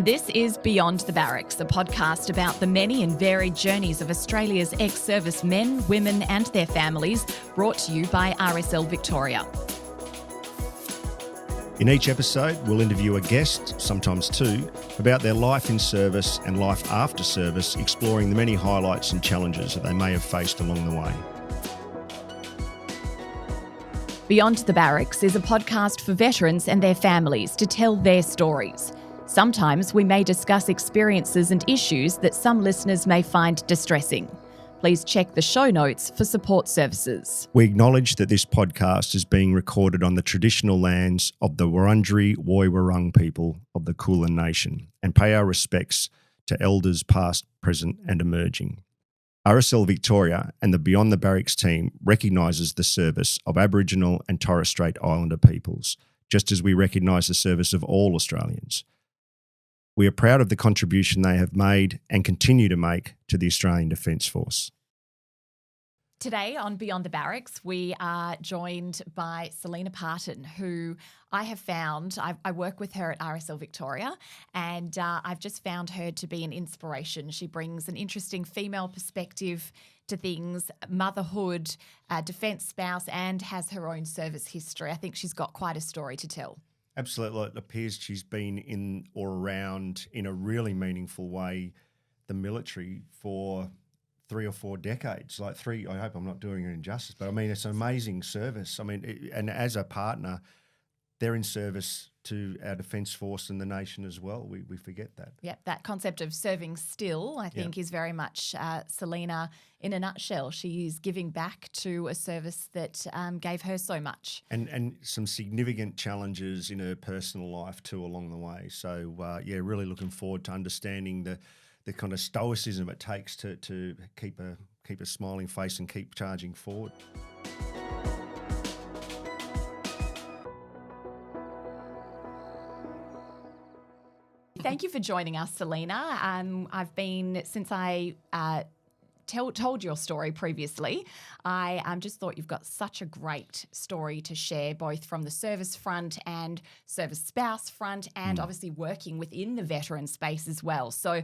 This is Beyond the Barracks, a podcast about the many and varied journeys of Australia's ex-service men, women and their families, brought to you by RSL Victoria. In each episode, we'll interview a guest, sometimes two, about their life in service and life after service, exploring the many highlights and challenges that they may have faced along the way. Beyond the Barracks is a podcast for veterans and their families to tell their stories. Sometimes we may discuss experiences and issues that some listeners may find distressing. Please check the show notes for support services. We acknowledge that this podcast is being recorded on the traditional lands of the Wurundjeri Woi-wurrung people of the Kulin Nation and pay our respects to elders past, present and emerging. RSL Victoria and the Beyond the Barracks team recognises the service of Aboriginal and Torres Strait Islander peoples, just as we recognise the service of all Australians. We are proud of the contribution they have made and continue to make to the Australian Defence Force. Today on Beyond the Barracks, we are joined by Salina Parton, who I have found, I work with her at RSL Victoria, and I've just found her to be an inspiration. She brings an interesting female perspective to things, motherhood, defence spouse, and has her own service history. I think she's got quite a story to tell. Absolutely. It appears she's been in or around, in a really meaningful way, the military for 3 or 4 decades. I hope I'm not doing her injustice, but I mean, it's an amazing service. I mean, and as a partner, they're in service to our Defence Force and the nation as well. We forget that. Yep, that concept of serving still, I think, is very much Salina in a nutshell. She is giving back to a service that gave her so much. And some significant challenges in her personal life too along the way. So, really looking forward to understanding the kind of stoicism it takes to keep a smiling face and keep charging forward. Thank you for joining us, Salina. I've been, since I told your story previously, I just thought you've got such a great story to share, both from the service front and service spouse front, and obviously working within the veteran space as well. So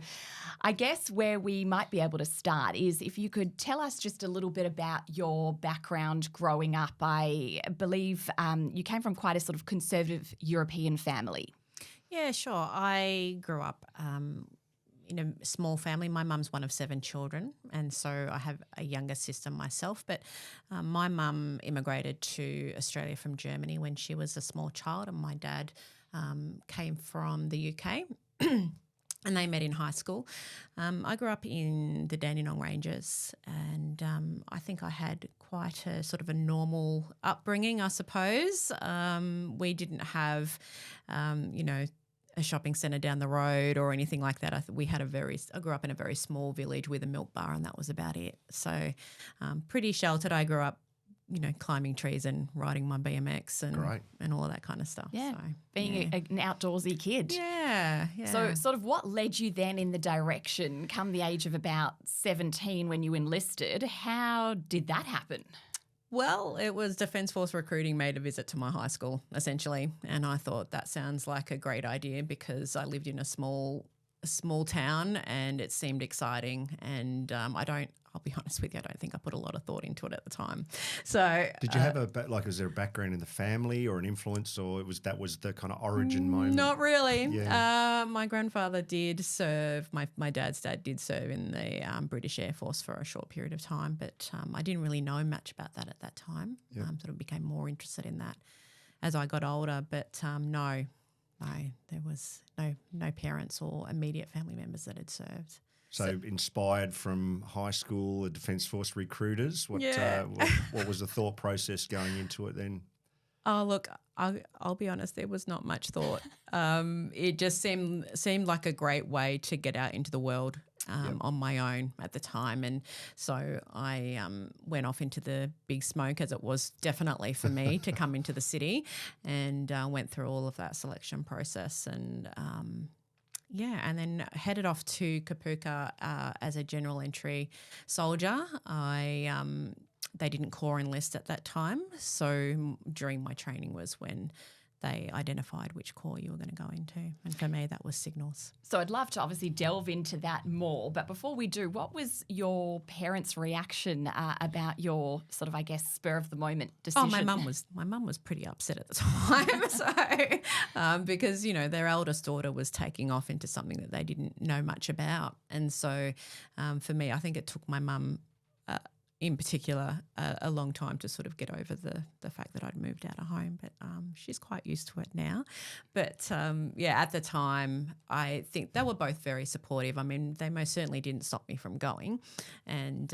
I guess where we might be able to start is if you could tell us just a little bit about your background growing up. I believe you came from quite a sort of conservative European family. Yeah, sure. I grew up in a small family. My mum's one of 7 children, and so I have a younger sister myself. But my mum immigrated to Australia from Germany when she was a small child, and my dad came from the UK. And they met in high school. I grew up in the Dandenong Ranges, and I think I had quite a sort of a normal upbringing, I suppose. We didn't have, a shopping centre down the road or anything like that. I grew up in a very small village with a milk bar, and that was about it. So pretty sheltered. I grew up, climbing trees and riding my BMX and all of that kind of stuff. Yeah, so, being an outdoorsy kid. Yeah. So sort of what led you then in the direction come the age of about 17 when you enlisted? How did that happen? Well, it was Defence Force recruiting made a visit to my high school, essentially, and I thought that sounds like a great idea because I lived in a small town and it seemed exciting, and I'll be honest with you, I don't think I put a lot of thought into it at the time. So, did you have was there a background in the family or an influence, or that was the kind of origin moment? Not really. Yeah. My grandfather did serve. My dad's dad did serve in the British Air Force for a short period of time, but I didn't really know much about that at that time. Yep. Sort of became more interested in that as I got older. But no, there was no parents or immediate family members that had served. So inspired from high school, the Defence Force recruiters. What was the thought process going into it then? Oh, look, I'll be honest, there was not much thought. It just seemed like a great way to get out into the world on my own at the time. And so I went off into the big smoke, as it was definitely for me to come into the city, and went through all of that selection process and and then headed off to Kapuka as a general entry soldier. They didn't core enlist at that time, so during my training was when they identified which corps you were going to go into. And for me, that was signals. So I'd love to obviously delve into that more. But before we do, what was your parents' reaction about your sort of, I guess, spur of the moment decision? Oh, my mum was pretty upset at the time. So because, you know, their eldest daughter was taking off into something that they didn't know much about. And so for me, I think it took my mum in particular a long time to sort of get over the fact that I'd moved out of home, but she's quite used to it now. But at the time I think they were both very supportive. I mean, they most certainly didn't stop me from going, and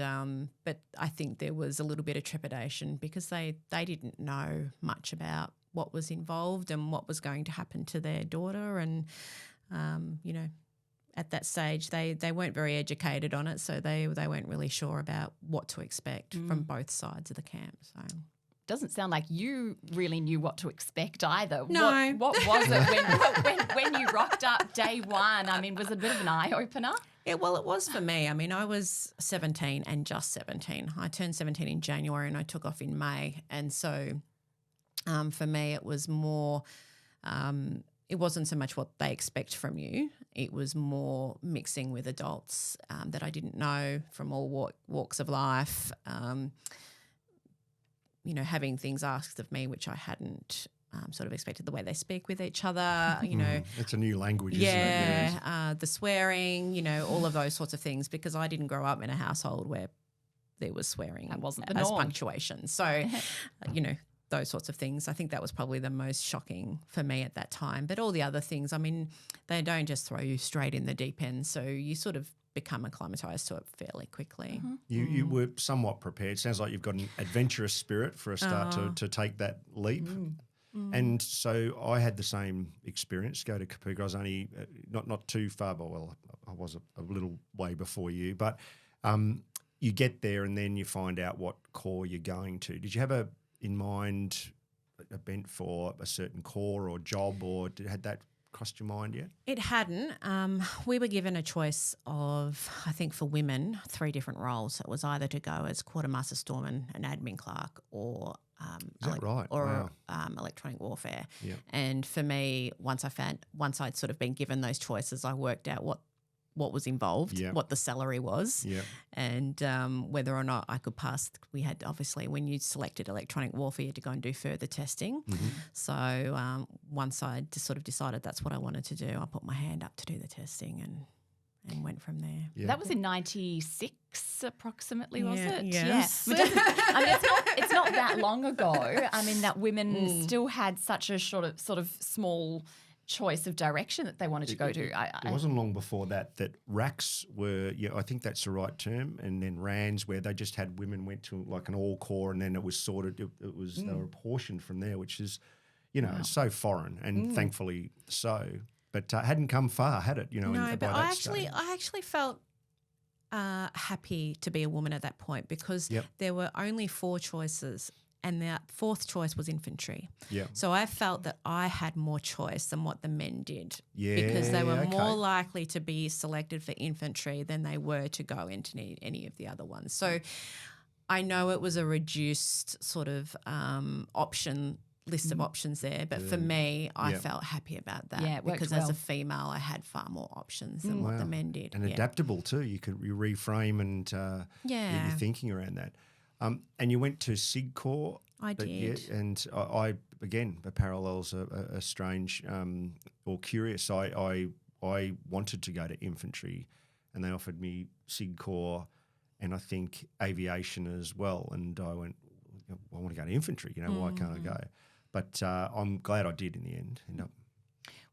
but I think there was a little bit of trepidation because they didn't know much about what was involved and what was going to happen to their daughter, and you know, at that stage, they weren't very educated on it, so they weren't really sure about what to expect from both sides of the camp. So doesn't sound like you really knew what to expect either. No. What was it when you rocked up day one? I mean, was it a bit of an eye-opener? Yeah, well, it was for me. I mean, I was 17 and just 17. I turned 17 in January and I took off in May. And so for me it was more it wasn't so much what they expect from you. It was more mixing with adults that I didn't know from all walks of life, you know, having things asked of me which I hadn't sort of expected, the way they speak with each other, you know. It's a new language, isn't it? Yeah, the swearing, you know, all of those sorts of things, because I didn't grow up in a household where there was swearing That wasn't the as norm. punctuation. So, you know, those sorts of things. I think that was probably the most shocking for me at that time. But all the other things, I mean, they don't just throw you straight in the deep end. So you sort of become acclimatised to it fairly quickly. You were somewhat prepared. Sounds like you've got an adventurous spirit for a start to take that leap. And so I had the same experience, go to Kapooka. I was only not too far, but well, I was a little way before you. But you get there and then you find out what corps you're going to. Did you have in mind a bent for a certain corps or job, or had that crossed your mind yet? It hadn't. We were given a choice of, I think for women, 3 different roles. It was either to go as quartermaster storeman, an admin clerk, or Is that right? or Wow. electronic warfare. Yeah. And for me, once I'd sort of been given those choices, I worked out what was involved, Yeah. what the salary was, Yeah. and whether or not I could pass. We had, obviously, when you selected electronic warfare, you had to go and do further testing. So once I just sort of decided that's what I wanted to do, I put my hand up to do the testing and went from there. Yeah. That was in 96 approximately, was Yeah, it? yes. Yeah. I mean, it's not that long ago. I mean, that women still had such a sort of small choice of direction that they wanted to go to. It wasn't long before that racks were, I think that's the right term, and then RANs where they just had women went to like an all corps, and then it was sorted. It was they were apportioned from there, which is, it's so foreign, and thankfully so. But hadn't come far, had it? No, but I I actually felt happy to be a woman at that point, because there were only 4 choices. And the 4th choice was infantry. Yeah. So I felt that I had more choice than what the men did. Yeah, because they were okay. more likely to be selected for infantry than they were to go into any of the other ones. So I know it was a reduced sort of list of options there, but for me, I felt happy about that. Yeah, it worked because well. as a female, I had far more options than what the men did. And adaptable too. You could reframe and get your thinking around that. And you went to SIG Corps. I did. And I again, the parallels are strange or curious. I wanted to go to infantry, and they offered me SIG Corps and I think aviation as well. And I went, I want to go to infantry. Why can't I go? But I'm glad I did in the end.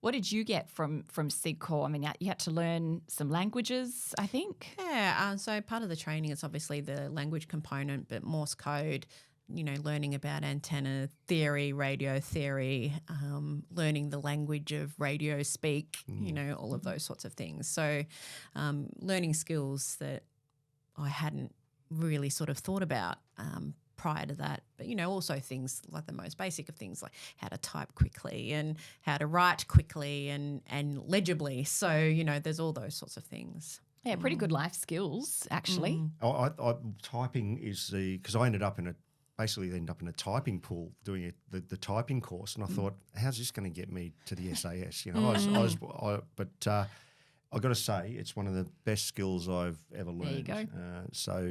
What did you get from SIG Corps? I mean, you had to learn some languages, I think. Yeah, so part of the training is obviously the language component, but Morse code, learning about antenna theory, radio theory, learning the language of radio speak, all of those sorts of things. So learning skills that I hadn't really sort of thought about prior to that, but also things like the most basic of things, like how to type quickly and how to write quickly and legibly. So there's all those sorts of things. Yeah, pretty good life skills actually. Typing is because I ended up in a basically ended up in a typing pool doing the typing course, and I thought, how's this going to get me to the SAS? You know, I've got to say, it's one of the best skills I've ever learned. There you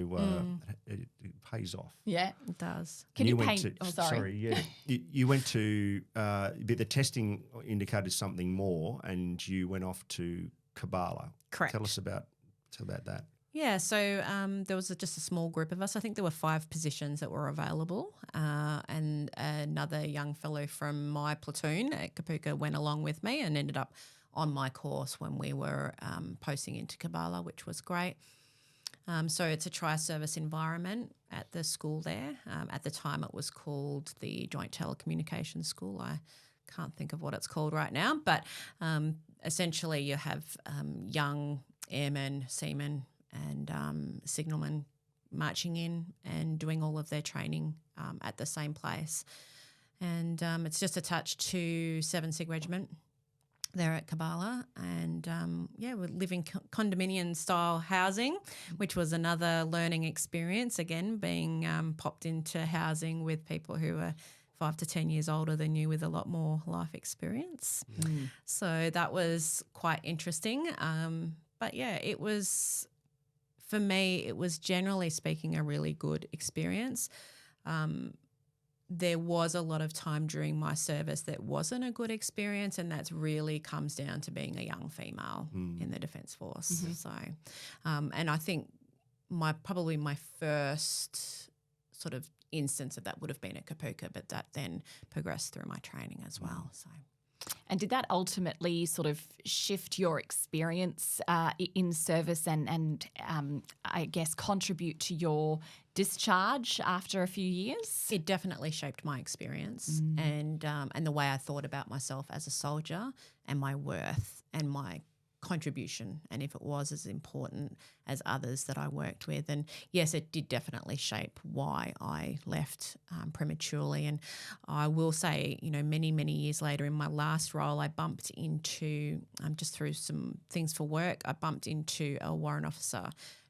go. It pays off. Yeah, it does. Can you paint? Sorry. Yeah. You went to, but the testing indicated something more, and you went off to Kabbalah. Correct. Tell us about that. Yeah, so there was just a small group of us. I think there were 5 positions that were available, and another young fellow from my platoon at Kapooka went along with me and ended up on my course when we were posting into Kabbalah, which was great. So it's a tri-service environment at the school there. At the time it was called the Joint Telecommunications School. I can't think of what it's called right now, but essentially you have young airmen, seamen and signalmen marching in and doing all of their training at the same place. And it's just attached to 7 Sig Regiment there at Kabbalah, and we're living condominium-style housing, which was another learning experience, again, being popped into housing with people who are 5 to 10 years older than you with a lot more life experience. So that was quite interesting. But, yeah, it was, for me, it was generally speaking a really good experience. There was a lot of time during my service that wasn't a good experience, and that really comes down to being a young female in the Defence Force. So, and I think probably my first sort of instance of that would have been at Kapooka, but that then progressed through my training as well. So. And did that ultimately sort of shift your experience in service and I guess contribute to your discharge after a few years? It definitely shaped my experience and the way I thought about myself as a soldier and my worth and my contribution, and if it was as important as others that I worked with. And yes, it did definitely shape why I left prematurely. And I will say, many, many years later in my last role, I bumped into, just through some things for work, I bumped into a warrant officer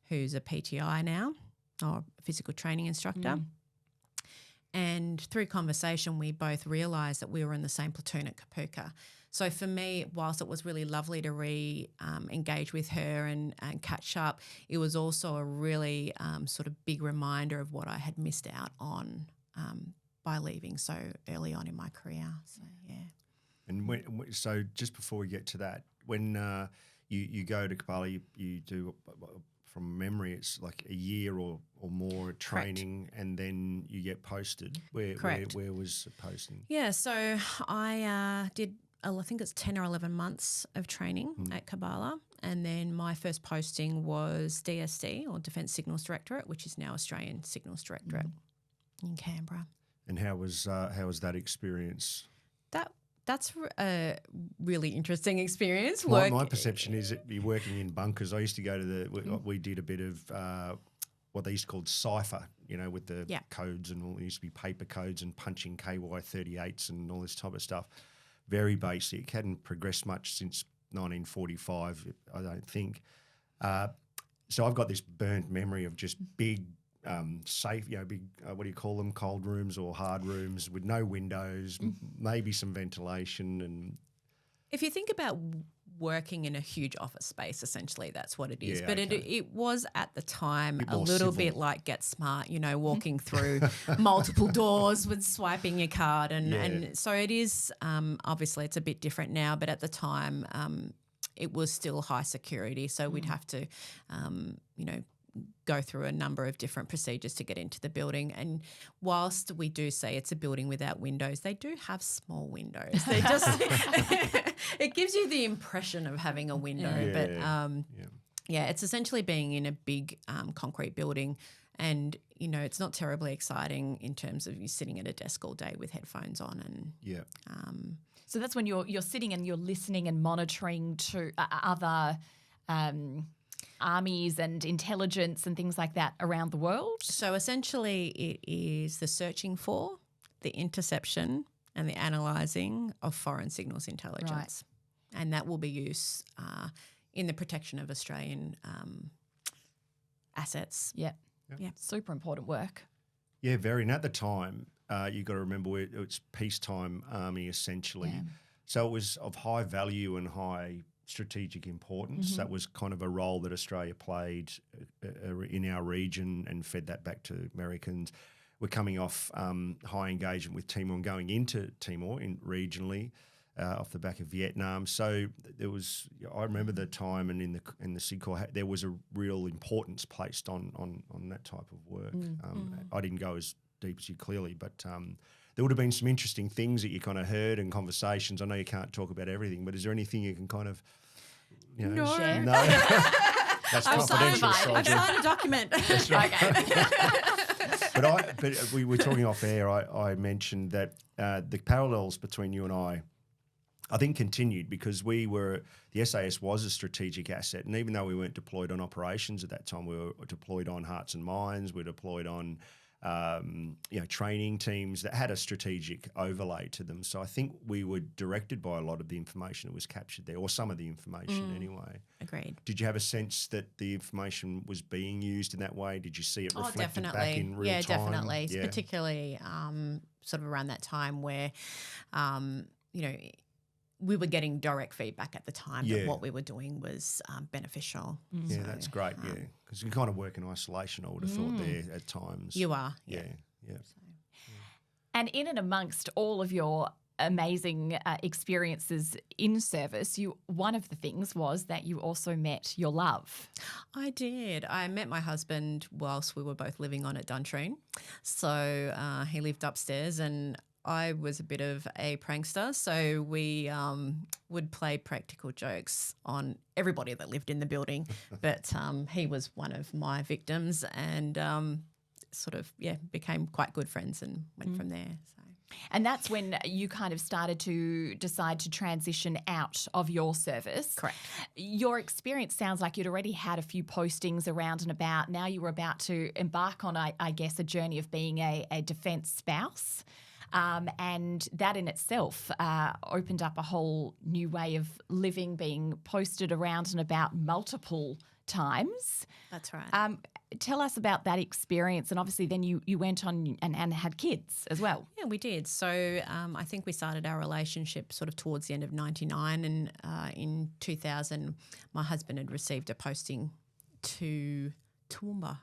who's a PTI now, or physical training instructor. And through conversation, we both realised that we were in the same platoon at Kapooka. So for me, whilst it was really lovely to engage with her and catch up, it was also a really sort of big reminder of what I had missed out on by leaving so early on in my career. So, yeah. And so just before we get to that, when you go to Kabbalah, you do, from memory, it's like a year or more training. Correct. And then you get posted. Where was the posting? Yeah, so I did, I think it's 10 or 11 months of training at Kabbalah, and then my first posting was DSD, or Defence Signals Directorate, which is now Australian Signals Directorate in Canberra. And how was that experience? That's a really interesting experience. My perception is that you're working in bunkers. I used to go to we did a bit of what they used to call cipher, with the codes, and all. It used to be paper codes and punching KY38s and all this type of stuff. Very basic. Hadn't progressed much since 1945, I don't think. So I've got this burnt memory of just big safe, big, what do you call them, cold rooms or hard rooms with no windows, maybe some ventilation. And if you think about working in a huge office space, essentially that's what it is. Yeah, but okay. it was at the time a little civil. bit like Get Smart, walking through multiple doors with swiping your card. And so it is, obviously it's a bit different now, but at the time it was still high security. So we'd have to, go through a number of different procedures to get into the building. And whilst we do say it's a building without windows, they do have small windows. They just it gives you the impression of having a window. It's essentially being in a big concrete building, and it's not terribly exciting in terms of you sitting at a desk all day with headphones on and so that's when you're sitting and you're listening and monitoring to other armies and intelligence and things like that around the world? So essentially it is the searching for, the interception and the analysing of foreign signals intelligence. Right. And that will be used in the protection of Australian assets. Yeah. Super important work. Yeah, very. And at the time, you've got to remember it's peacetime army essentially. Yeah. So it was of high value and high strategic importance. That was kind of a role that Australia played in our region and fed that back to Americans. We're coming off high engagement with Timor and going into Timor regionally off the back of Vietnam. So there was, I remember the time, and in the SIG Corps, there was a real importance placed on that type of work. I didn't go as deep as you clearly, but there would have been some interesting things that you kind of heard and conversations. I know you can't talk about everything, but is there anything you can kind of, No. Share? No. That's confidential. I've signed a document. That's right. Okay. But we were talking off air. I mentioned that the parallels between you and I think continued because the SAS was a strategic asset, and even though we weren't deployed on operations at that time, we were deployed on hearts and minds. We were deployed on training teams that had a strategic overlay to them. So I think we were directed by a lot of the information that was captured there, or some of the information anyway. Agreed. Did you have a sense that the information was being used in that way? Did you see it reflected definitely. back in real time? Definitely. Yeah, Particularly sort of around that time where, we were getting direct feedback at the time that what we were doing was beneficial. Yeah, that's great, because you kind of work in isolation, I would have thought there at times. You are, Yeah. And in and amongst all of your amazing experiences in service, one of the things was that you also met your love. I did. I met my husband whilst we were both living on at Duntroon. So he lived upstairs and I was a bit of a prankster, so we would play practical jokes on everybody that lived in the building. But he was one of my victims and became quite good friends and went from there. So. And that's when you kind of started to decide to transition out of your service. Correct. Your experience sounds like you'd already had a few postings around and about. Now you were about to embark on, I guess, a journey of being a defence spouse. And that in itself opened up a whole new way of living, being posted around and about multiple times. That's right. Tell us about that experience. And obviously then you went on and had kids as well. Yeah, we did. So I think we started our relationship sort of towards the end of 99, and in 2000 my husband had received a posting to Toowoomba.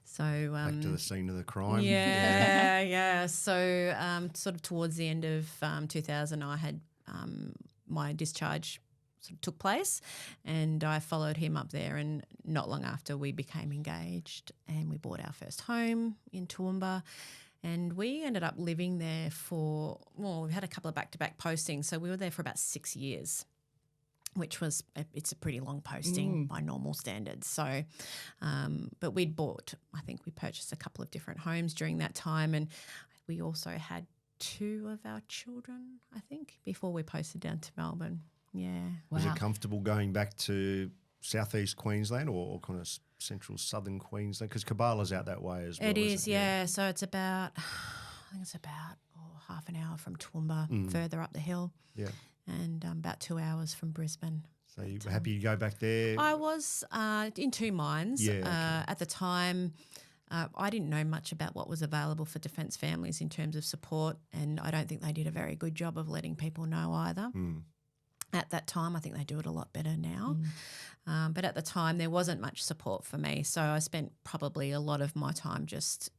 So back to the scene of the crime. Yeah. So sort of towards the end of 2000, I had my discharge sort of took place, and I followed him up there. And not long after, we became engaged, and we bought our first home in Toowoomba. And we ended up living there we had a couple of back-to-back postings, so we were there for about 6 years. Which was, it's a pretty long posting by normal standards. So, but we purchased a couple of different homes during that time, and we also had 2 of our children, I think, before we posted down to Melbourne. Yeah. Wow. Was it comfortable going back to southeast Queensland or kind of central southern Queensland? Because Kabala's out that way as well. It is, yeah. So it's about, half an hour from Toowoomba, further up the hill. Yeah. And about 2 hours from Brisbane. So you were happy to go back there? I was in 2 minds. Yeah, okay. At the time, I didn't know much about what was available for defence families in terms of support, and I don't think they did a very good job of letting people know either. At that time, I think they do it a lot better now. But at the time, there wasn't much support for me, so I spent probably a lot of my time just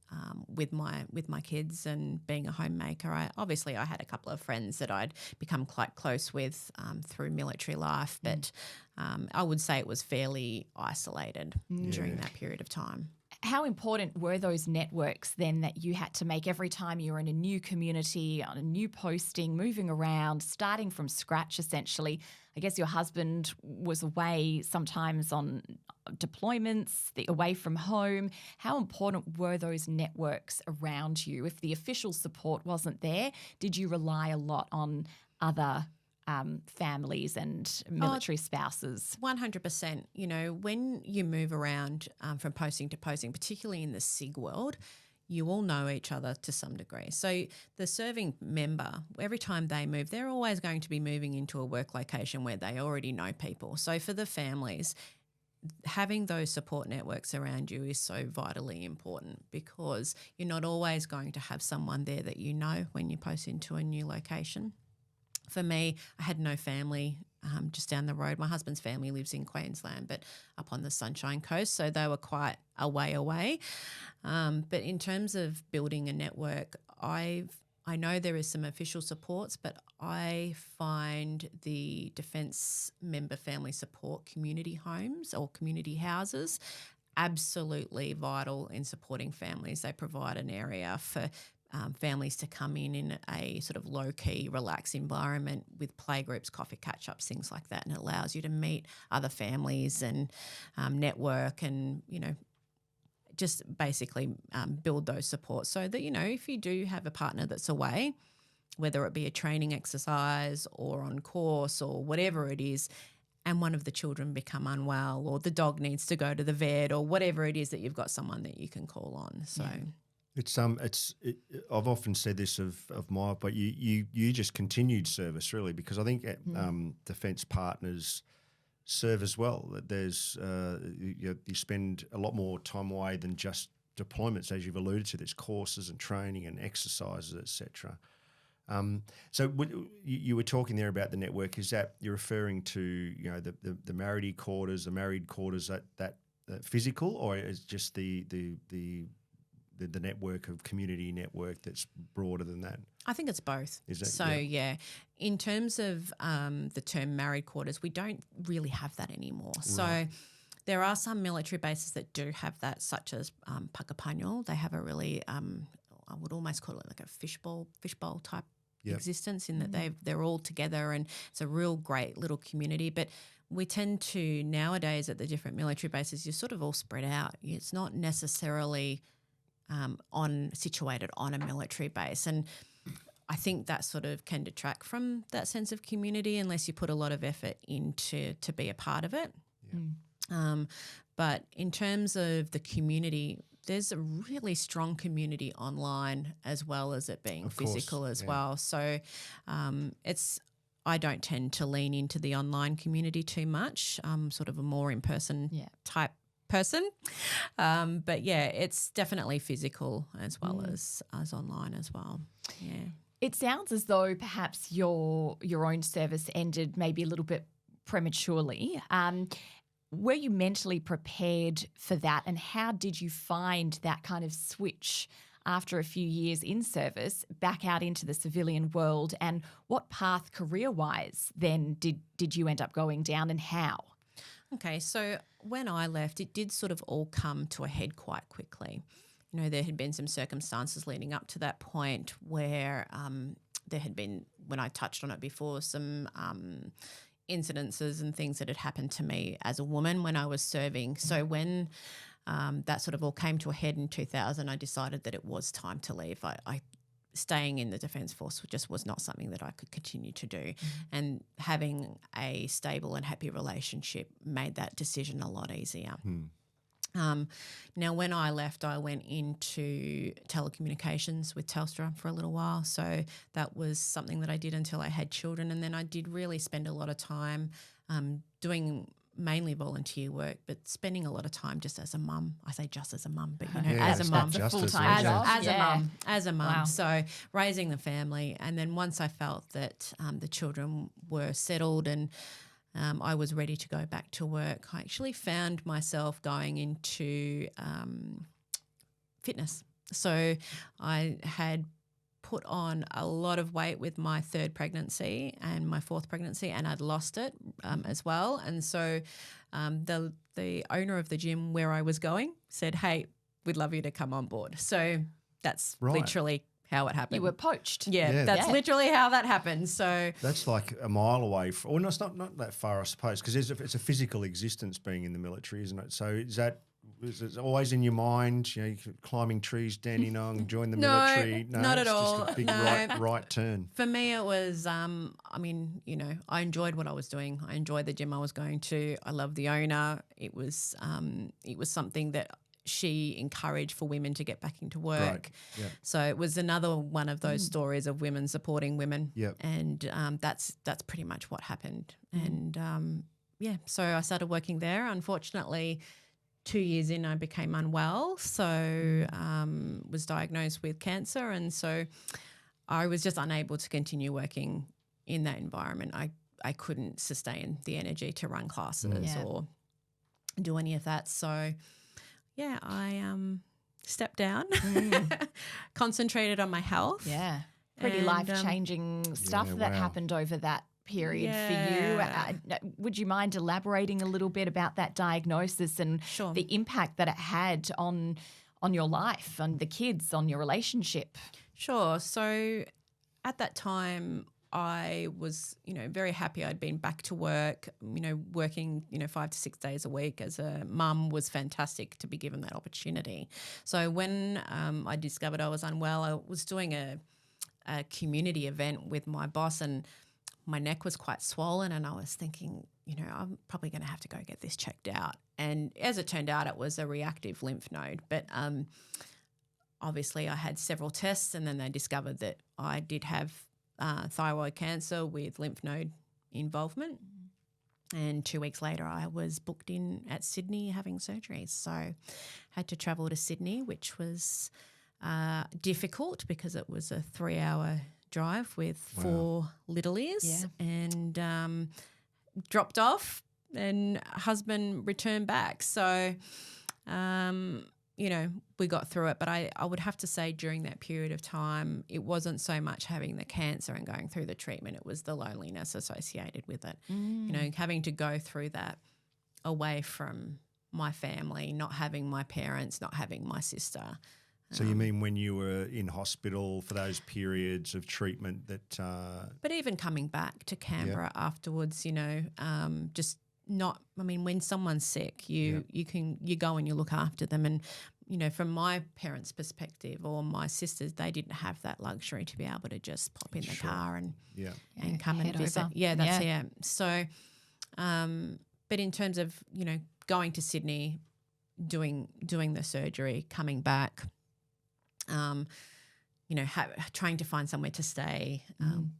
with my kids and being a homemaker. I had a couple of friends that I'd become quite close with through military life, but I would say it was fairly isolated during that period of time. How important were those networks then that you had to make every time you were in a new community, on a new posting, moving around, starting from scratch essentially? I guess your husband was away sometimes on deployments, away from home. How important were those networks around you? If the official support wasn't there, did you rely a lot on other families and military spouses? 100%. You know, when you move around from posting to posting, particularly in the SIG world, you all know each other to some degree. So the serving member, every time they move, they're always going to be moving into a work location where they already know people. So for the families, having those support networks around you is so vitally important, because you're not always going to have someone there that you know when you post into a new location. For me, I had no family just down the road. My husband's family lives in Queensland, but up on the Sunshine Coast, so they were quite a way away. But in terms of building a network, I know there is some official supports, but I find the Defence Member Family Support community homes or community houses absolutely vital in supporting families. They provide an area for families to come in a sort of low-key, relaxed environment with playgroups, coffee catch-ups, things like that, and it allows you to meet other families and network and, just basically build those supports so that, if you do have a partner that's away, whether it be a training exercise or on course or whatever it is, and one of the children become unwell or the dog needs to go to the vet or whatever it is, that you've got someone that you can call on. So I've often said this of my, but you just continued service really, because I think Defence Partners serve as well. That there's you spend a lot more time away than just deployments, as you've alluded to. There's courses and training and exercises, etc. So you were talking there about the network. Is that you're referring to the married quarters, the married quarters that physical, or is just the network of community network that's broader than that? I think it's both. Is that so? Yeah. In terms of the term married quarters, we don't really have that anymore. Right. So there are some military bases that do have that, such as Puckapunyal. They have a really, I would almost call it like a fishbowl type existence, in that they're all together, and it's a real great little community. But we tend to nowadays at the different military bases, you're sort of all spread out. It's not necessarily situated on a military base, and I think that sort of can detract from that sense of community unless you put a lot of effort into to be a part of it. Yeah. But in terms of the community, there's a really strong community online as well as it being physical as well. So I don't tend to lean into the online community too much. I'm sort of a more in-person type person. But it's definitely physical as well as online as well. Yeah. It sounds as though perhaps your own service ended maybe a little bit prematurely. Were you mentally prepared for that, and how did you find that kind of switch after a few years in service back out into the civilian world, and what path career-wise then did you end up going down, and how? Okay, so when I left, it did sort of all come to a head quite quickly. There had been some circumstances leading up to that point where there had been, when I touched on it before, some incidences and things that had happened to me as a woman when I was serving. So when that sort of all came to a head in 2000, I decided that it was time to leave. I staying in the Defence Force just was not something that I could continue to do. And having a stable and happy relationship made that decision a lot easier. Now, when I left, I went into telecommunications with Telstra for a little while. So that was something that I did until I had children. And then I did really spend a lot of time doing mainly volunteer work, but spending a lot of time just as a mum. I say just as a mum, but as a mum, full-time as a mum. Wow. So raising the family, and then once I felt that the children were settled and I was ready to go back to work, I actually found myself going into fitness. So I had put on a lot of weight with my third pregnancy and my fourth pregnancy, and I'd lost it as well. And so the owner of the gym where I was going said, "Hey, we'd love you to come on board." So that's literally how it happened. You were poached. Yeah, that's literally how that happened. So that's like a mile away. Or no, it's not that far, I suppose, because it's a physical existence being in the military, isn't it? So is it always in your mind? Climbing trees, Dandenong, join the military. No, not at all. Just a big right turn. For me, it was. I enjoyed what I was doing. I enjoyed the gym I was going to. I loved the owner. It was something that she encouraged for women to get back into work. Right. Yep. So it was another one of those stories of women supporting women. Yep. And that's pretty much what happened. And so I started working there. Unfortunately, 2 years in, I became unwell, so was diagnosed with cancer, and so I was just unable to continue working in that environment. I couldn't sustain the energy to run classes or do any of that. So, I stepped down, concentrated on my health. Yeah. Pretty life-changing stuff that happened over that period for you. Would you mind elaborating a little bit about that diagnosis and the impact that it had on your life, on the kids, on your relationship? Sure. So at that time, I was, very happy I'd been back to work, working, 5 to 6 days a week as a mum was fantastic to be given that opportunity. So when I discovered I was unwell, I was doing a community event with my boss, and my neck was quite swollen, and I was thinking, I'm probably going to have to go get this checked out. And as it turned out, it was a reactive lymph node. But obviously I had several tests, and then they discovered that I did have thyroid cancer with lymph node involvement. And 2 weeks later, I was booked in at Sydney having surgery. So had to travel to Sydney, which was difficult because it was a 3-hour drive with 4 little ears, and dropped off, and husband returned back. So, we got through it. But I would have to say during that period of time, it wasn't so much having the cancer and going through the treatment. It was the loneliness associated with it, having to go through that away from my family, not having my parents, not having my sister. So you mean when you were in hospital for those periods of treatment that But even coming back to Canberra afterwards, just not – I mean, when someone's sick, you go and you look after them. And, from my parents' perspective or my sisters, they didn't have that luxury to be able to just pop in the car and come and visit. Over. Yeah, that's it. So but in terms of, going to Sydney, doing the surgery, coming back – trying to find somewhere to stay.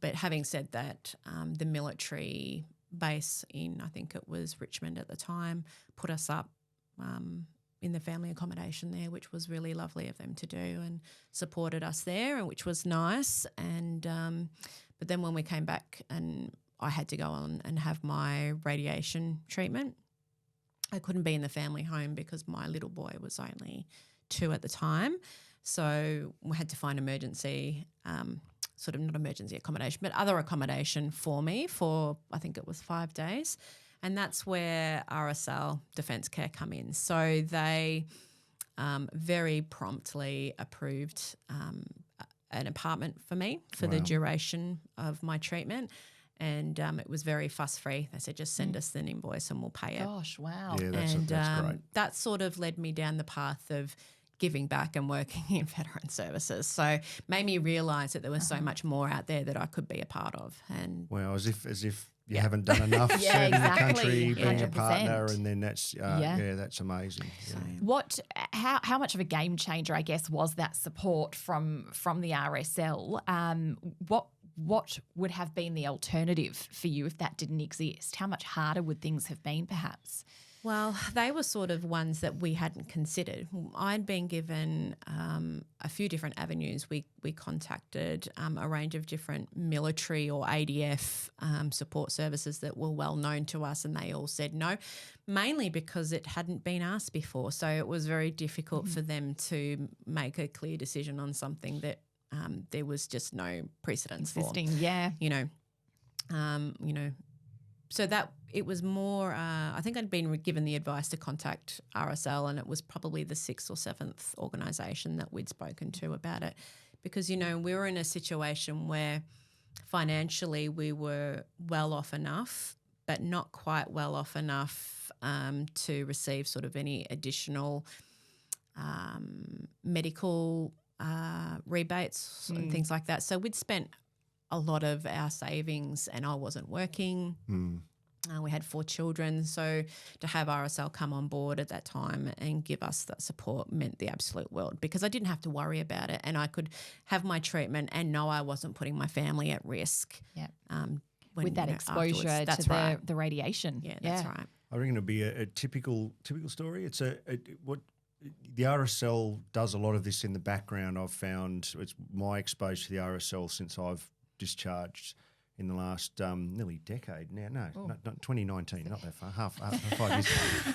But having said that, the military base in, I think it was Richmond at the time, put us up in the family accommodation there, which was really lovely of them to do, and supported us there, and which was nice. And but then when we came back and I had to go on and have my radiation treatment, I couldn't be in the family home because my little boy was only 2 at the time. So we had to find emergency, sort of not emergency accommodation, but other accommodation for me for, I think it was 5 days. And that's where RSL Defence Care come in. So they very promptly approved an apartment for me for the duration of my treatment. And it was very fuss-free. They said, just send us an invoice and we'll pay it. Gosh, wow. Yeah, that's great. That sort of led me down the path of giving back and working in veteran services. So made me realise that there was so much more out there that I could be a part of. And well, as if you haven't done enough serving the country, being a partner, and then that's that's amazing. Yeah. How much of a game changer, I guess, was that support from the RSL? What would have been the alternative for you if that didn't exist? How much harder would things have been, perhaps? Well, they were sort of ones that we hadn't considered. I'd been given a few different avenues. We contacted a range of different military or ADF support services that were well known to us, and they all said no, mainly because it hadn't been asked before. So it was very difficult for them to make a clear decision on something that there was just no precedence existing. So that it was more, I think I'd been given the advice to contact RSL, and it was probably the 6th or 7th organisation that we'd spoken to about it, because, we were in a situation where financially we were well off enough, but not quite well off enough to receive sort of any additional medical rebates and things like that. So we'd spent a lot of our savings, and I wasn't working. We had 4 children, so to have RSL come on board at that time and give us that support meant the absolute world, because I didn't have to worry about it, and I could have my treatment and know I wasn't putting my family at risk. with that exposure afterwards. to the radiation. Yeah, that's right. I reckon it'll be a typical story. It's what the RSL does a lot of this in the background. I've found it's my exposure to the RSL since I've discharged in the last nearly decade now. No, not 2019, not that far, half 5 years.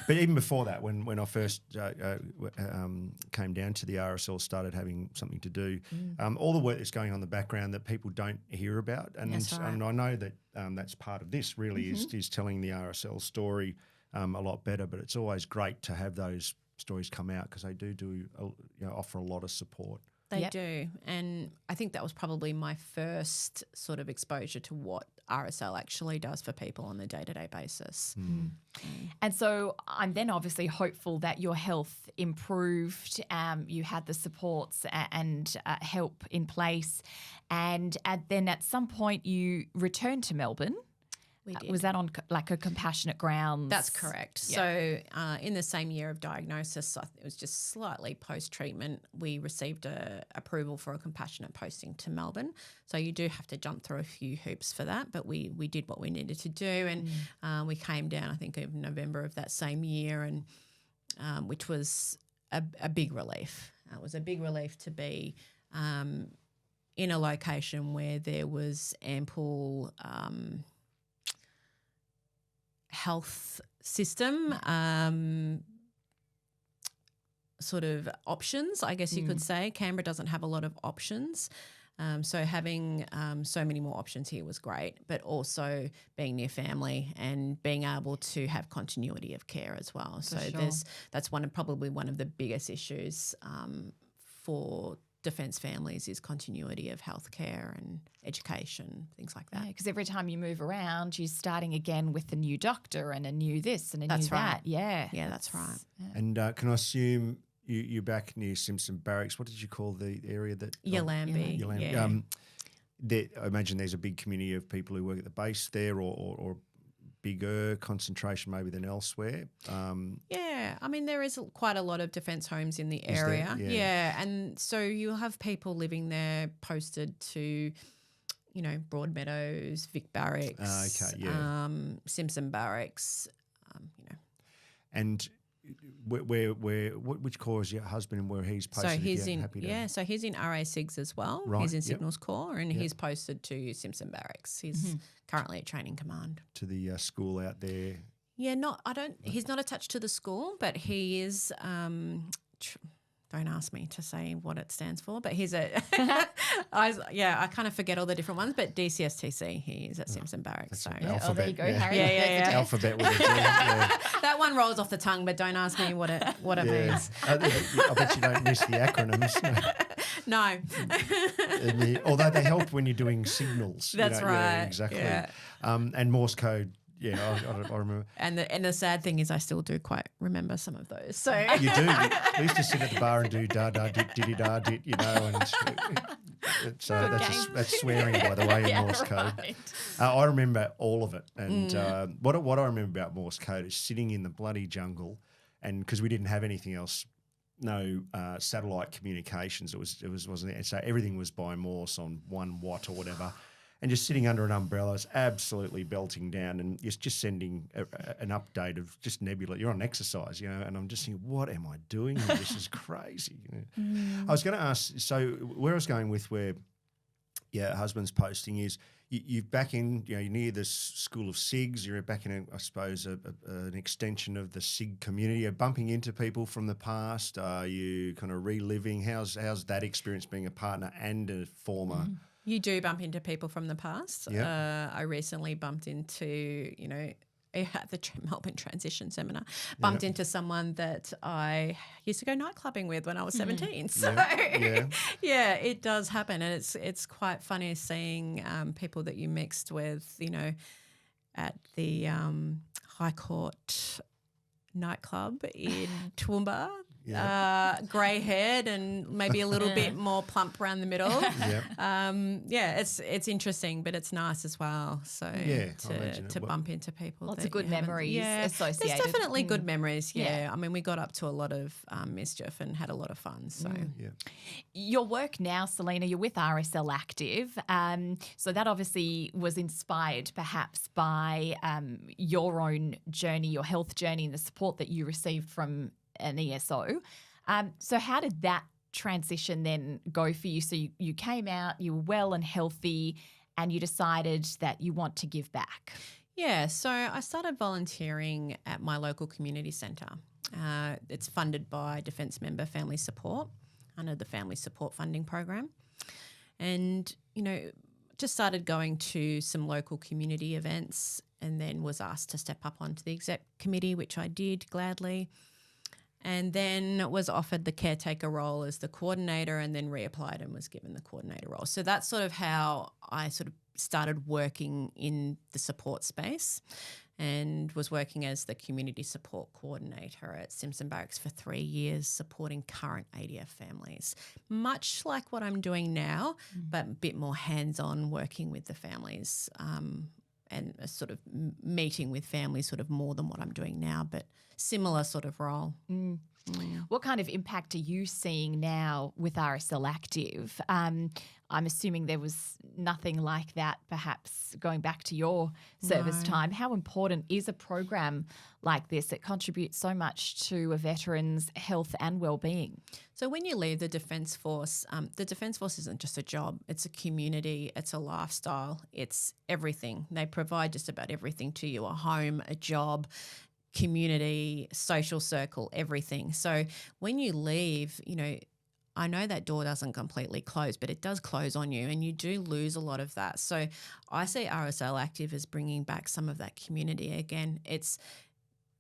But even before that, when I first came down to the RSL, started having something to do, all the work that's going on in the background that people don't hear about, and and I know that that's part of this really is telling the RSL story a lot better. But it's always great to have those stories come out because they do offer a lot of support. They do. And I think that was probably my first sort of exposure to what RSL actually does for people on a day-to-day basis. And so I'm then obviously hopeful that your health improved, you had the supports and help in place, and then at some point you returned to Melbourne. We did. Was that on like a compassionate grounds? That's correct. Yeah. So in the same year of diagnosis, it was just slightly post-treatment, we received approval for a compassionate posting to Melbourne. So you do have to jump through a few hoops for that, but we did what we needed to do, and we came down, I think, in November of that same year, and which was a big relief. It was a big relief to be in a location where there was ample health system sort of options, I guess you could say. Canberra doesn't have a lot of options. So having so many more options here was great, but also being near family and being able to have continuity of care as well. So that's probably one of the biggest issues for defence families is continuity of healthcare and education, things like that. Yeah, because every time you move around, you're starting again with a new doctor and a new this and a new that. Yeah, that's right. Yeah. And can I assume you're back near Simpson Barracks? What did you call the area that? Yallambee. Yeah. I imagine there's a big community of people who work at the base there, or bigger concentration maybe than elsewhere. Yeah, I mean there is quite a lot of defence homes in the area. Yeah, and so you'll have people living there posted to, Broadmeadows, Vic Barracks, Simpson Barracks, And which corps is your husband and where he's posted? So he's in RA SIGs as well. Right, he's in Signals Corps and he's posted to Simpson Barracks. He's currently at training command. To the school out there. Yeah, he's not attached to the school, but he is. Don't ask me to say what it stands for, but he's I kind of forget all the different ones, but DCSTC, he is at Simpson Barracks. So alphabet, there you go, Harry. Yeah. Alphabet with a G. Yeah. That one rolls off the tongue, but don't ask me what it means. I bet you don't miss the acronyms. No. Although they help when you're doing signals. That's right. Yeah, exactly. Yeah. And Morse code. Yeah, I remember. And the sad thing is I still do quite remember some of those. So you do. We used to sit at the bar and do da da dit diddy da dit, and so that's swearing, by the way, in Morse code. Right. I remember all of it, and what I remember about Morse code is sitting in the bloody jungle, and because we didn't have anything else, no satellite communications. It wasn't there, so everything was by Morse on 1 watt or whatever. And just sitting under an umbrella is absolutely belting down, and it's just sending an update of just nebula. You're on exercise, and I'm just thinking, what am I doing? This is crazy. I was going to ask, so where I was going with where husband's posting is you're back in, you're near the School of SIGs, you're back in, I suppose, an extension of the SIG community. You're bumping into people from the past. Are you kind of reliving? How's that experience being a partner and a former? You do bump into people from the past. Yep. I recently bumped into, at the Melbourne Transition Seminar, bumped into someone that I used to go night clubbing with when I was 17. So, it does happen. And it's quite funny seeing people that you mixed with, at the High Court nightclub in Toowoomba grey-haired and maybe a little bit more plump around the middle. It's interesting, but it's nice as well. So to bump into people. Lots of good memories associated. There's definitely good memories, I mean, we got up to a lot of mischief and had a lot of fun. So Your work now, Salina, you're with RSL Active. So that obviously was inspired perhaps by your own journey, your health journey, and the support that you received from an ESO. So how did that transition then go for you? So you came out, you were well and healthy, and you decided that you want to give back. Yeah, so I started volunteering at my local community centre. It's funded by Defence Member Family Support under the Family Support Funding Program. And, just started going to some local community events and then was asked to step up onto the exec committee, which I did gladly. And then was offered the caretaker role as the coordinator and then reapplied and was given the coordinator role. So that's sort of how I sort of started working in the support space and was working as the community support coordinator at Simpson Barracks for 3 years, supporting current ADF families, much like what I'm doing now, but a bit more hands-on, working with the families and a sort of meeting with families sort of more than what I'm doing now, but similar sort of role. What kind of impact are you seeing now with RSL Active? I'm assuming there was nothing like that perhaps going back to your service time. How important is a program like this? It contributes so much to a veteran's health and well-being. So when you leave the Defence Force isn't just a job. It's a community. It's a lifestyle. It's everything. They provide just about everything to you, a home, a job, community, social circle, everything. So when you leave, I know that door doesn't completely close, but it does close on you and you do lose a lot of that. So I see RSL Active as bringing back some of that community again. It's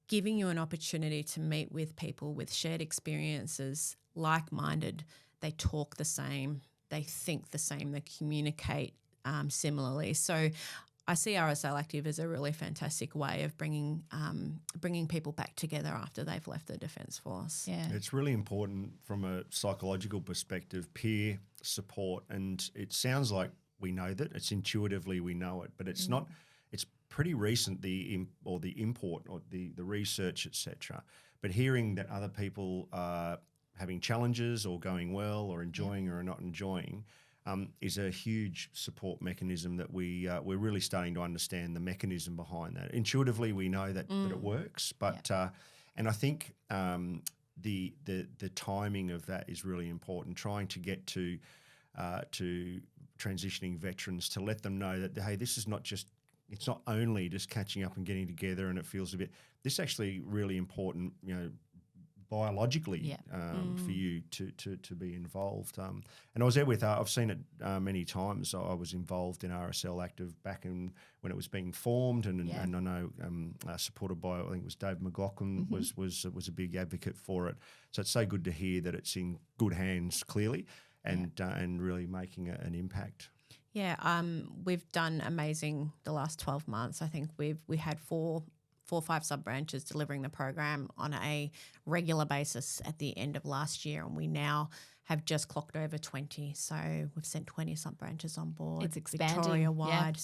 giving you an opportunity to meet with people with shared experiences, like-minded. They talk the same, they think the same, they communicate similarly. So I see RSL Active as a really fantastic way of bringing people back together after they've left the Defence Force. Yeah, it's really important from a psychological perspective, peer support, and it sounds like we know that. It's intuitively we know it, but it's not. It's pretty recent the import or the research, etc. But hearing that other people are having challenges or going well or enjoying or not enjoying. Is a huge support mechanism that we're really starting to understand the mechanism behind that. Intuitively, we know that it works, but and I think the timing of that is really important. Trying to get to transitioning veterans to let them know that hey, this is not just. It's not only just catching up and getting together, and it feels a bit. This is actually really important, biologically for you to be involved. And I was there with, I've seen it many times. I was involved in RSL Active back when it was being formed and I know supported by, I think it was Dave McLaughlin was a big advocate for it. So it's so good to hear that it's in good hands clearly and really making an impact. Yeah, we've done amazing the last 12 months. I think we had four or five sub-branches delivering the program on a regular basis at the end of last year, and we now have just clocked over 20. So we've sent 20 sub-branches on board. It's expanding. Victoria-wide,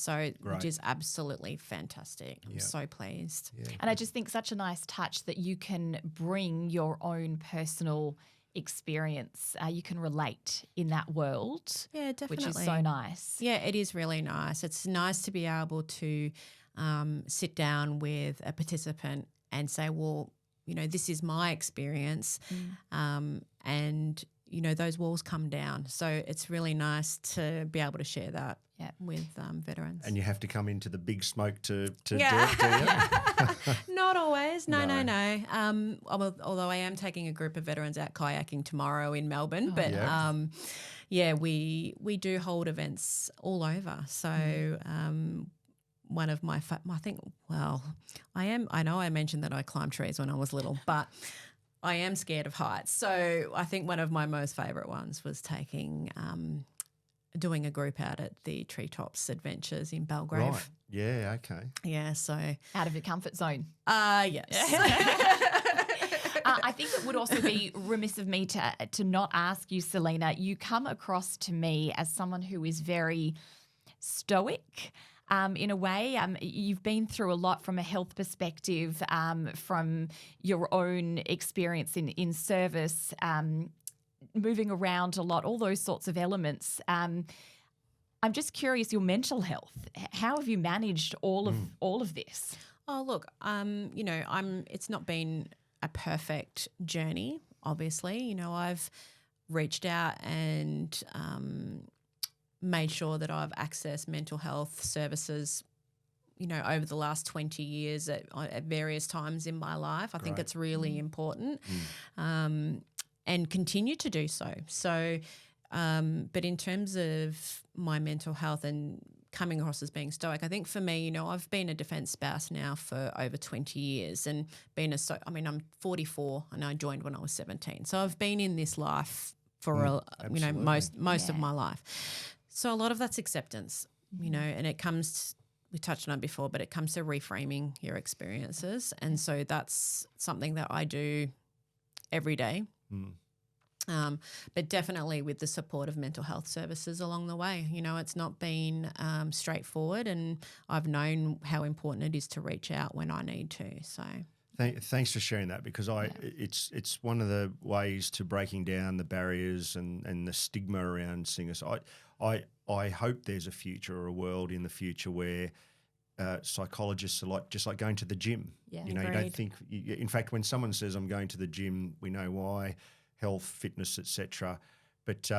which is absolutely fantastic. I'm so pleased. Yeah. And I just think such a nice touch that you can bring your own personal experience. You can relate in that world. Yeah, definitely. Which is so nice. Yeah, it is really nice. It's nice to be able to sit down with a participant and say, well, this is my experience and, those walls come down. So it's really nice to be able to share that with veterans. And you have to come into the big smoke to do it, do you? Not always. No. Although I am taking a group of veterans out kayaking tomorrow in Melbourne. We do hold events all over. So one of my I know I mentioned that I climbed trees when I was little, but I am scared of heights. So I think one of my most favourite ones was doing a group out at the Treetops Adventures in Belgrave. Right. Yeah, okay. Yeah, so Out of your comfort zone. Yes. I I think it would also be remiss of me to not ask you, Salina. You come across to me as someone who is very stoic. In a way, you've been through a lot from a health perspective, from your own experience in service, moving around a lot, all those sorts of elements. I'm just curious, your mental health. How have you managed all of this? Oh, look, it's not been a perfect journey, obviously. I've reached out and made sure that I've accessed mental health services, over the last 20 years at various times in my life. I think it's really important and continue to do so. So, but in terms of my mental health and coming across as being stoic, I think for me, I've been a defence spouse now for over 20 years and I'm 44 and I joined when I was 17. So I've been in this life for most of my life. So a lot of that's acceptance, and it comes, we touched on it before, but it comes to reframing your experiences. And so that's something that I do every day. But definitely with the support of mental health services along the way. It's not been straightforward, and I've known how important it is to reach out when I need to. So thanks for sharing that, because it's one of the ways to breaking down the barriers and the stigma around singers. I hope there's a future or a world in the future where psychologists are just like going to the gym. Yeah, you don't think. In fact, when someone says I'm going to the gym, we know why. Health, fitness, etc. But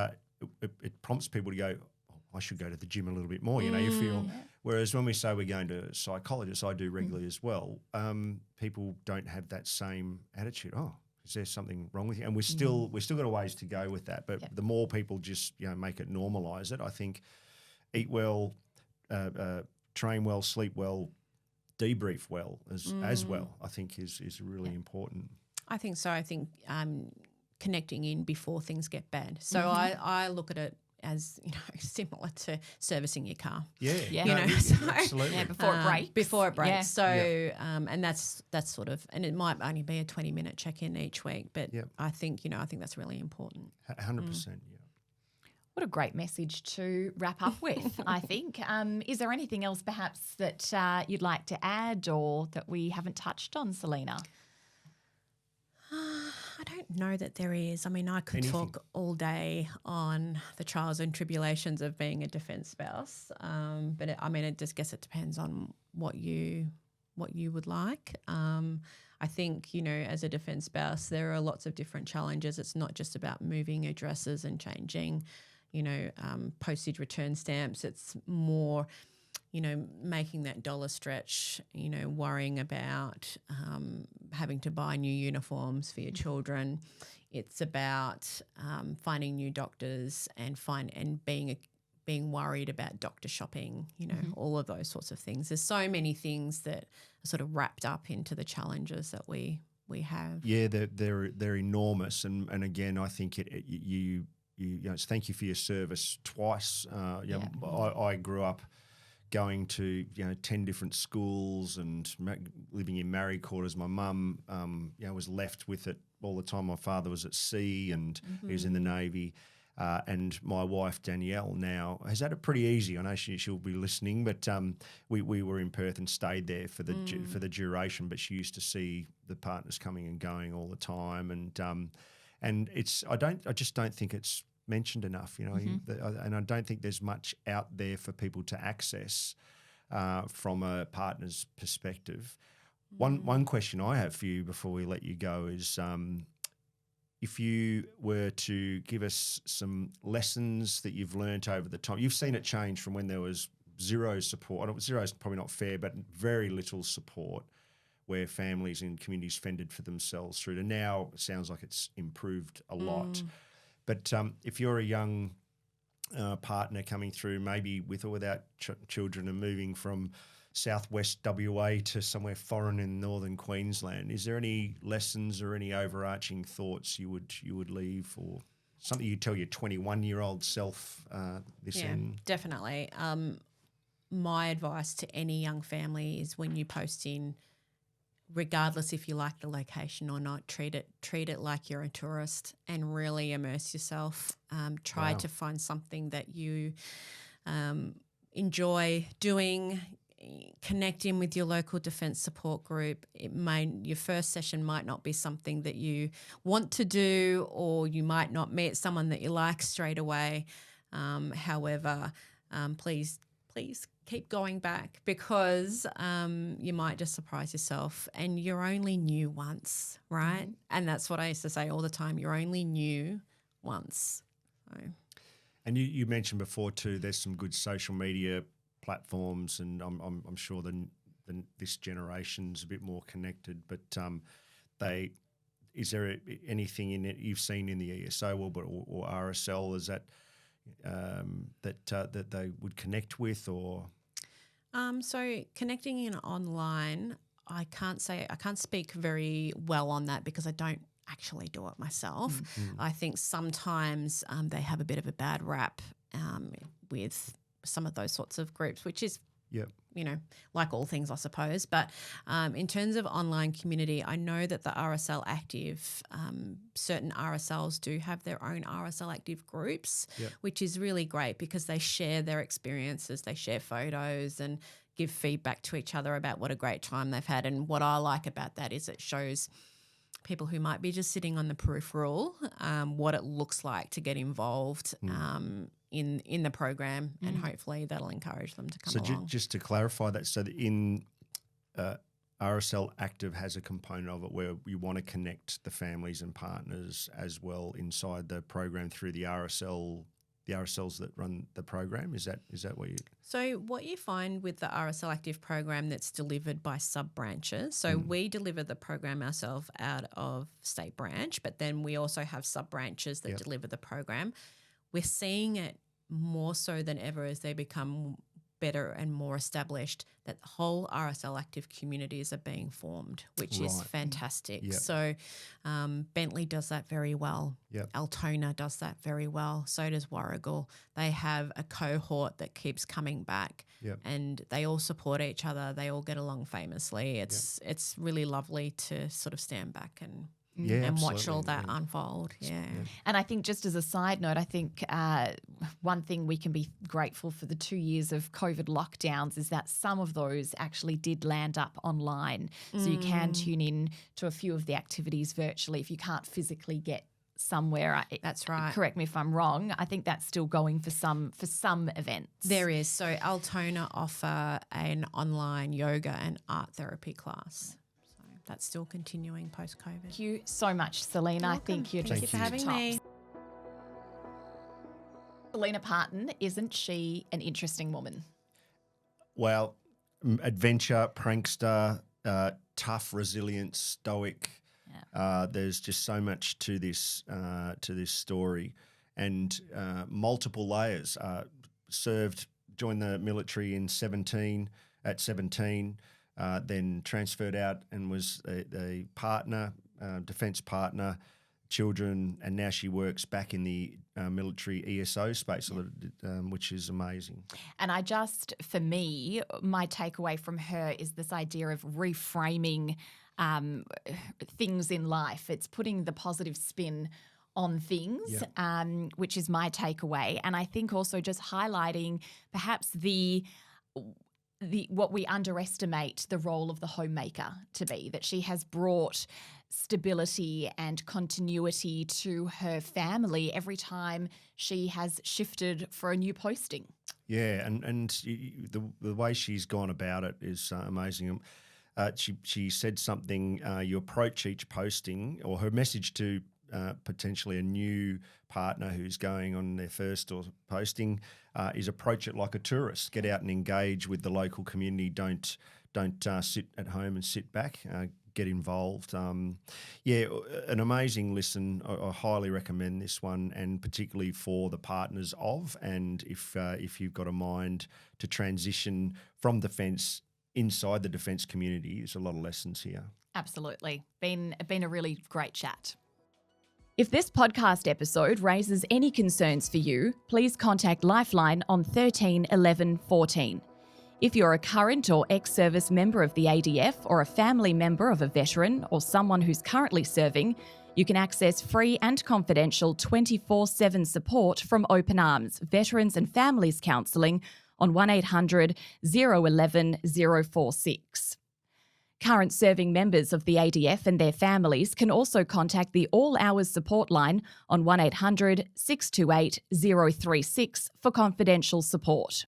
it prompts people to go, I should go to the gym a little bit more. You feel. Yeah. Whereas when we say we're going to psychologists, I do regularly as well. People don't have that same attitude. Oh, is there something wrong with you? And we've still got a ways to go with that. But the more people just make it normalise it, I think eat well, train well, sleep well, debrief well as well. I think is really important. I think so. I think connecting in before things get bad. So I look at it as, similar to servicing your car. Absolutely. Before it breaks. Yeah. So, and that's sort of, and it might only be a 20-minute check-in each week, but I think that's really important. 100%, What a great message to wrap up with, I think. Is there anything else perhaps that you'd like to add or that we haven't touched on, Salina? I don't know that there is. I could talk all day on the trials and tribulations of being a defence spouse, but it just guess it depends on what you would like. I think, as a defence spouse, there are lots of different challenges. It's not just about moving addresses and changing, postage return stamps. It's more, making that dollar stretch, worrying about having to buy new uniforms for your children. It's about finding new doctors and being worried about doctor shopping, all of those sorts of things. There's so many things that are sort of wrapped up into the challenges that we have. Yeah, they're enormous, and again, I think it's thank you for your service twice. I grew up going to 10 different schools and living in married quarters. My mum was left with it all the time. My father was at sea and he was in the Navy. And my wife Danielle now has had it pretty easy. I know she'll be listening, but we were in Perth and stayed there for the duration. But she used to see the partners coming and going all the time, and I just don't think it's mentioned enough, and I don't think there's much out there for people to access from a partner's perspective. One question I have for you before we let you go is if you were to give us some lessons that you've learnt over the time. You've seen it change from when there was zero support. Zero is probably not fair, but very little support, where families and communities fended for themselves through to now. It sounds like it's improved a lot. But if you're a young partner coming through, maybe with or without children, and moving from southwest WA to somewhere foreign in northern Queensland, is there any lessons or any overarching thoughts you would leave, or something you tell your 21-year-old self this end? Definitely. My advice to any young family is when you post in regardless if you like the location or not, treat it like you're a tourist and really immerse yourself. Try to find something that you enjoy doing. Connect in with your local defence support group. Your first session might not be something that you want to do, or you might not meet someone that you like straight away. However, please keep going back, because you might just surprise yourself, and you're only new once, right? Mm-hmm. And that's what I used to say all the time. You're only new once. So. And you mentioned before too, there's some good social media platforms, and I'm sure this generation's a bit more connected. But is there anything in it you've seen in the ESO or RSL? Is that that they would connect with, or? So connecting in online, I can't speak very well on that because I don't actually do it myself. Mm-hmm. I think sometimes they have a bit of a bad rap with some of those sorts of groups, which is, like all things, I suppose. But in terms of online community, I know that the RSL Active, certain RSLs do have their own RSL Active groups, which is really great because they share their experiences, they share photos and give feedback to each other about what a great time they've had. And what I like about that is it shows people who might be just sitting on the peripheral what it looks like to get involved in the program, and hopefully that'll encourage them to come along. So just to clarify that, so that in RSL Active has a component of it where you want to connect the families and partners as well inside the program through the RSLs that run the program. Is that what you? So what you find with the RSL Active program that's delivered by sub-branches, so we deliver the program ourselves out of State Branch, but then we also have sub-branches that deliver the program. We're seeing it more so than ever as they become better and more established, that the whole RSL Active communities are being formed, which is fantastic. Yep. So Bentley does that very well. Yep. Altona does that very well. So does Warragul. They have a cohort that keeps coming back, and they all support each other. They all get along famously. It's really lovely to sort of stand back and watch all that unfold. Yeah. And I think, just as a side note, I think one thing we can be grateful for the 2 years of COVID lockdowns is that some of those actually did land up online. So you can tune in to a few of the activities virtually if you can't physically get somewhere. That's right. Correct me if I'm wrong. I think that's still going for some events. There is. So Altona offer an online yoga and art therapy class. That's still continuing post-COVID. Thank you so much, Salina. I think you're Thank you for having me. Salina Parton, isn't she an interesting woman? Well, adventure, prankster, tough, resilient, stoic. Yeah. There's just so much to this story, and multiple layers. Joined the military at 17. Then transferred out and was a partner, defence partner, children, and now she works back in the military ESO space, which is amazing. And for me, my takeaway from her is this idea of reframing things in life. It's putting the positive spin on things, which is my takeaway. And I think also just highlighting perhaps what we underestimate the role of the homemaker to be, that she has brought stability and continuity to her family every time she has shifted for a new posting. Yeah, and the way she's gone about it is amazing. She said something, you approach each posting, or her message to potentially a new partner who's going on their first or posting is approach it like a tourist. Get out and engage with the local community. Don't sit at home and sit back. Get involved. An amazing listen. I highly recommend this one, and particularly for the partners of, and if you've got a mind to transition from defence inside the defence community, there's a lot of lessons here. Absolutely. Been a really great chat. If this podcast episode raises any concerns for you, please contact Lifeline on 13 11 14. If you're a current or ex-service member of the ADF or a family member of a veteran or someone who's currently serving, you can access free and confidential 24/7 support from Open Arms, Veterans and Families Counselling on 1800 011 046. Current serving members of the ADF and their families can also contact the All Hours Support Line on 1800 628 036 for confidential support.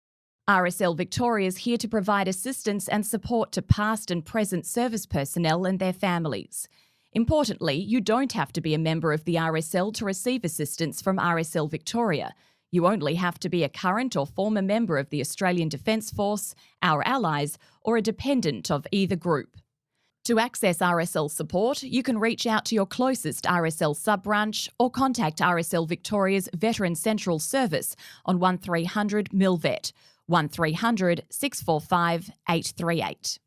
RSL Victoria is here to provide assistance and support to past and present service personnel and their families. Importantly, you don't have to be a member of the RSL to receive assistance from RSL Victoria. You only have to be a current or former member of the Australian Defence Force, our allies, or a dependent of either group. To access RSL support, you can reach out to your closest RSL sub-branch or contact RSL Victoria's Veteran Central Service on 1300 MILVET, 1300 645 838.